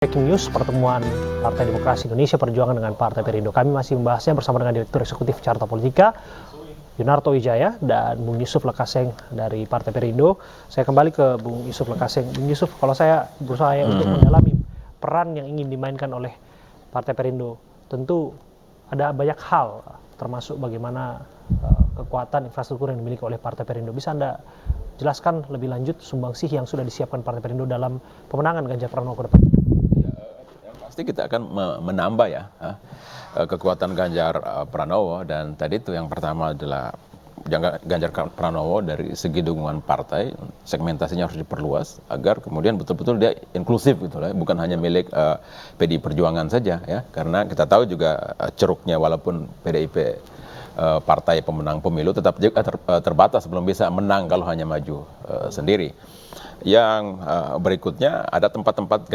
Breaking news pertemuan Partai Demokrasi Indonesia Perjuangan dengan Partai Perindo. Kami masih membahasnya bersama dengan Direktur Eksekutif Carta Politika, Yunarto Wijaya, dan Bung Yusuf Lekaseng dari Partai Perindo. Saya kembali ke Bung Yusuf Lekaseng. Bung Yusuf, kalau saya berusaha untuk mendalami peran yang ingin dimainkan oleh Partai Perindo, tentu ada banyak hal, termasuk bagaimana kekuatan infrastruktur yang dimiliki oleh Partai Perindo. Bisa Anda jelaskan lebih lanjut sumbangsih yang sudah disiapkan Partai Perindo dalam pemenangan Ganjar Pranowo ke depan? Pasti kita akan menambah kekuatan Ganjar Pranowo, dan tadi itu yang pertama adalah Ganjar Pranowo dari segi dukungan partai, segmentasinya harus diperluas agar kemudian betul-betul dia inklusif gitu lah, bukan hanya milik PDI Perjuangan saja ya, karena kita tahu juga ceruknya walaupun PDIP partai pemenang pemilu tetap terbatas, belum bisa menang kalau hanya maju sendiri. Yang berikutnya ada tempat-tempat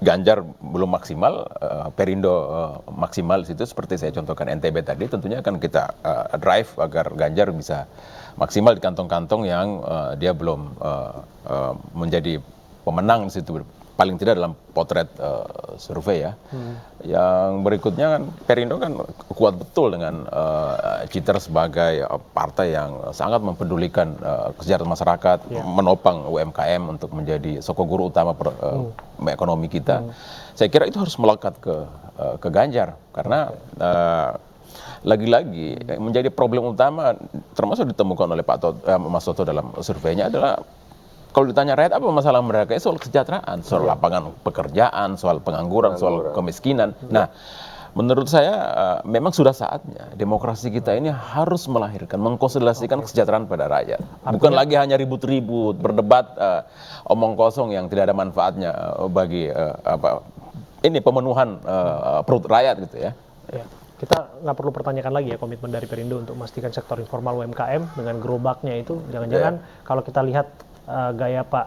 Ganjar belum maksimal, Perindo maksimal di situ, seperti saya contohkan NTB tadi. Tentunya akan kita drive agar Ganjar bisa maksimal di kantong-kantong yang dia belum menjadi pemenang di situ, paling tidak dalam potret survei ya. Yang berikutnya kan Perindo kan kuat betul dengan citra sebagai partai yang sangat mempedulikan kesejahteraan masyarakat, menopang UMKM untuk menjadi soko guru utama ekonomi kita. Saya kira itu harus melekat ke Ganjar, karena lagi-lagi menjadi problem utama termasuk ditemukan oleh Mas Toto dalam surveinya adalah, kalau ditanya rakyat apa masalah mereka, soal kesejahteraan, soal lapangan pekerjaan, soal pengangguran, soal kemiskinan. Nah, menurut saya memang sudah saatnya demokrasi kita ini harus melahirkan, mengkonsolidasikan kesejahteraan pada rakyat. Bukan lagi hanya ribut-ribut, berdebat, omong kosong yang tidak ada manfaatnya bagi pemenuhan perut rakyat gitu ya. Kita nggak perlu pertanyakan lagi ya komitmen dari Perindo untuk memastikan sektor informal UMKM dengan gerobaknya itu. Jangan-jangan kalau kita lihat gaya Pak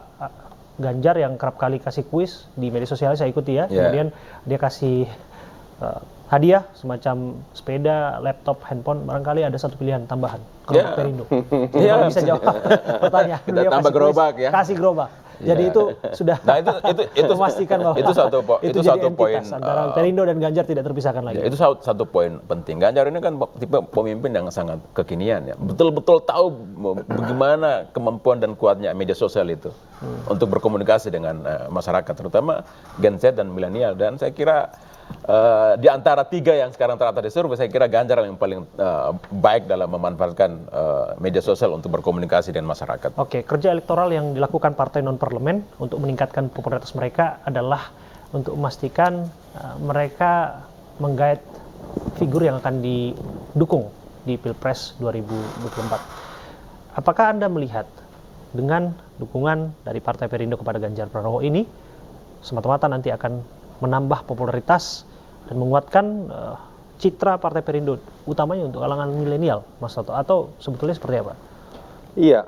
Ganjar yang kerap kali kasih kuis di media sosial, saya ikuti ya. Kemudian dia kasih hadiah semacam sepeda, laptop, handphone. Barangkali ada satu pilihan tambahan gerobak Perindo. Kalau bisa jawab pertanyaan. Kita tambah gerobak ya. Kasih gerobak. Jadi itu sudah memastikan bahwa itu satu poin antara Perindo dan Ganjar tidak terpisahkan lagi. Itu satu poin penting. Ganjar ini kan tipe pemimpin yang sangat kekinian ya. Betul-betul tahu bagaimana kemampuan dan kuatnya media sosial itu untuk berkomunikasi dengan masyarakat, terutama Gen Z dan milenial. Dan saya kira di antara tiga yang sekarang teratas di survei, saya kira Ganjar yang paling baik dalam memanfaatkan media sosial untuk berkomunikasi dengan masyarakat. Oke, kerja elektoral yang dilakukan partai non-parlemen untuk meningkatkan popularitas mereka adalah untuk memastikan mereka menggait figur yang akan didukung di Pilpres 2024. Apakah Anda melihat dengan dukungan dari Partai Perindo kepada Ganjar Pranowo ini semata-mata nanti akan menambah popularitas dan menguatkan citra Partai Perindo, utamanya untuk kalangan milenial, Mas Toto, atau sebetulnya seperti apa? Iya,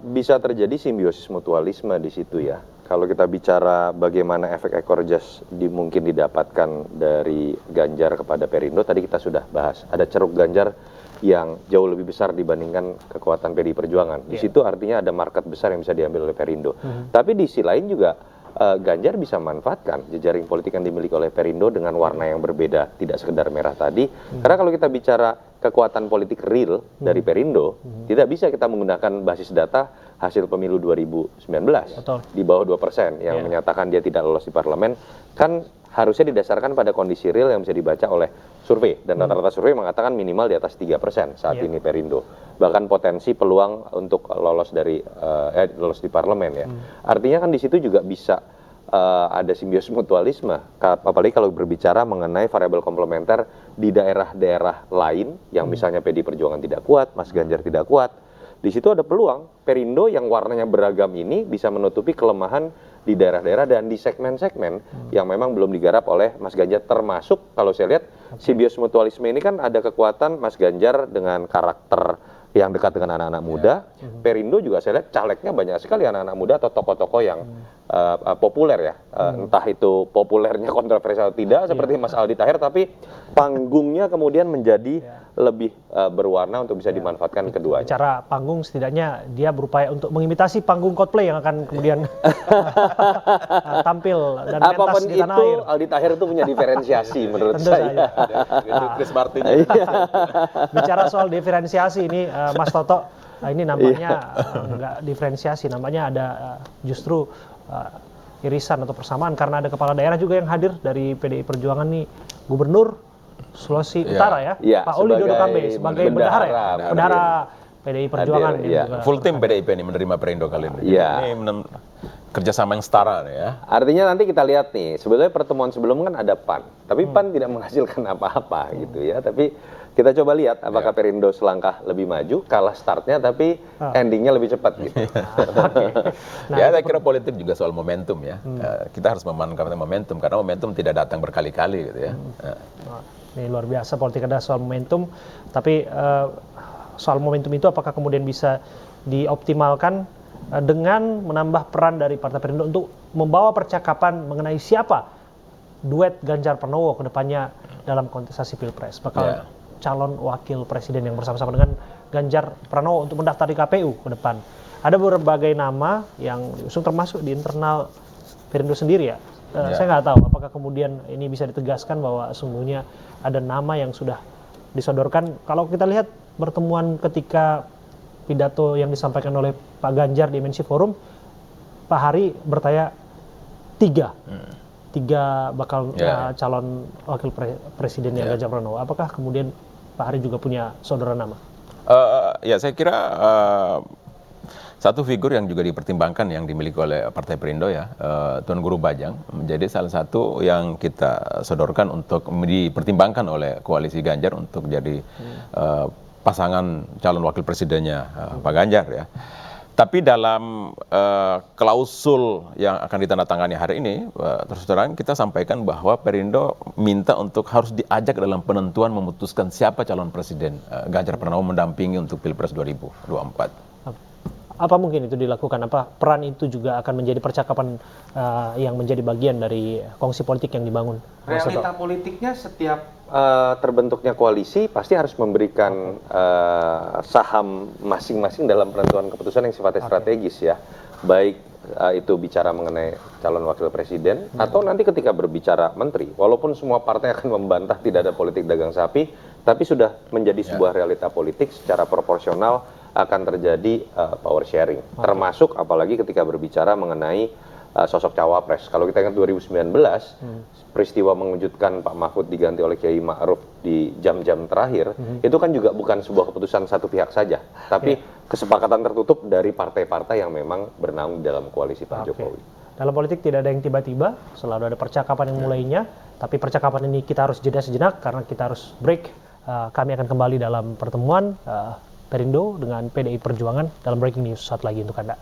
bisa terjadi simbiosis mutualisme di situ ya. Kalau kita bicara bagaimana efek ekor jas mungkin didapatkan dari Ganjar kepada Perindo, tadi kita sudah bahas. Ada ceruk Ganjar yang jauh lebih besar dibandingkan kekuatan PDI Perjuangan. Di situ artinya ada market besar yang bisa diambil oleh Perindo. Tapi di sisi lain juga Ganjar bisa manfaatkan jejaring politik yang dimiliki oleh Perindo dengan warna yang berbeda, tidak sekedar merah tadi. Karena kalau kita bicara kekuatan politik real dari Perindo, tidak bisa kita menggunakan basis data hasil pemilu 2019 di bawah 2% yang menyatakan dia tidak lolos di parlemen. Kan harusnya didasarkan pada kondisi real yang bisa dibaca oleh survei, dan rata-rata survei mengatakan minimal di atas 3% saat ini Perindo. Bahkan potensi peluang untuk lolos di parlemen ya. Artinya kan di situ juga bisa ada simbiosis mutualisme, apalagi kalau berbicara mengenai variabel komplementer di daerah-daerah lain yang misalnya PDI Perjuangan tidak kuat, Mas Ganjar tidak kuat. Di situ ada peluang Perindo yang warnanya beragam ini bisa menutupi kelemahan di daerah-daerah dan di segmen-segmen yang memang belum digarap oleh Mas Ganjar, termasuk kalau saya lihat simbiosis mutualisme ini kan ada kekuatan Mas Ganjar dengan karakter yang dekat dengan anak-anak muda. Perindo juga saya lihat calegnya banyak sekali anak-anak muda atau tokoh-tokoh yang populer ya. Entah itu populernya kontroversial atau tidak seperti Mas Aldi Taher, tapi panggungnya kemudian menjadi lebih berwarna untuk bisa dimanfaatkan keduanya. Secara panggung setidaknya dia berupaya untuk mengimitasi panggung Coldplay yang akan kemudian tampil dan pentas Apapun di tanah itu, air. Aldi Tahir itu punya diferensiasi menurut Tentu saya. Itu Chris Martin. Bicara soal diferensiasi ini, Mas Toto, ini nampaknya nggak diferensiasi, nampaknya ada justru irisan atau persamaan karena ada kepala daerah juga yang hadir dari PDI Perjuangan nih, Gubernur Sulawesi Utara ya, Iya, Pak Oli Dodo Kambe sebagai bendahara ya, bendahara. bendahara PDI Perjuangan. Hadir, ini iya. juga. Full tim PDIP ini menerima Perindo kali ini. Iya. Ini kerjasama yang setara nih ya. Artinya nanti kita lihat nih, sebenarnya pertemuan sebelum kan ada PAN, tapi PAN tidak menghasilkan apa-apa gitu ya. Tapi kita coba lihat apakah Perindo selangkah lebih maju, kalah startnya tapi endingnya lebih cepat gitu. Nah, Ya, saya kira politik juga soal momentum ya. Kita harus memanfaatkan momentum karena momentum tidak datang berkali-kali gitu ya. Nah, ini luar biasa politik ada soal momentum, tapi soal momentum itu apakah kemudian bisa dioptimalkan dengan menambah peran dari Partai Perindo untuk membawa percakapan mengenai siapa duet Ganjar Pranowo ke depannya dalam kontestasi Pilpres, bakal calon wakil presiden yang bersama-sama dengan Ganjar Pranowo untuk mendaftar di KPU ke depan. Ada berbagai nama yang diusung termasuk di internal Perindo sendiri ya. Saya nggak tahu apakah kemudian ini bisa ditegaskan bahwa sungguhnya ada nama yang sudah disodorkan. Kalau kita lihat pertemuan ketika pidato yang disampaikan oleh Pak Ganjar di MNC Forum, Pak Hari bertanya tiga bakal calon wakil presidennya Ganjar Pranowo. Apakah kemudian Pak Hari juga punya saudara nama? Ya, saya kira satu figur yang juga dipertimbangkan yang dimiliki oleh Partai Perindo ya, Tuan Guru Bajang menjadi salah satu yang kita sodorkan untuk dipertimbangkan oleh koalisi Ganjar untuk jadi pasangan calon wakil presidennya Pak Ganjar ya. Tapi dalam klausul yang akan ditandatangani hari ini, terus terang kita sampaikan bahwa Perindo minta untuk harus diajak dalam penentuan memutuskan siapa calon presiden Ganjar Pranowo mendampingi untuk Pilpres 2024. Apa mungkin itu dilakukan? Apa peran itu juga akan menjadi percakapan yang menjadi bagian dari kongsi politik yang dibangun? Realita politiknya setiap terbentuknya koalisi pasti harus memberikan saham masing-masing dalam penentuan keputusan yang sifatnya strategis ya. Baik itu bicara mengenai calon wakil presiden atau nanti ketika berbicara menteri. Walaupun semua partai akan membantah tidak ada politik dagang sapi, tapi sudah menjadi sebuah realita politik secara proporsional akan terjadi power sharing. Termasuk apalagi ketika berbicara mengenai sosok cawapres. Kalau kita ingat 2019, peristiwa mengejutkan Pak Mahfud diganti oleh Kiai Ma'ruf di jam-jam terakhir, itu kan juga bukan sebuah keputusan satu pihak saja, tapi kesepakatan tertutup dari partai-partai yang memang bernaung dalam koalisi Pak Jokowi. Dalam politik tidak ada yang tiba-tiba, selalu ada percakapan yang mulainya, tapi percakapan ini kita harus jeda sejenak karena kita harus break. Kami akan kembali dalam pertemuan Perindo dengan PDI Perjuangan dalam Breaking News saat lagi untuk Anda.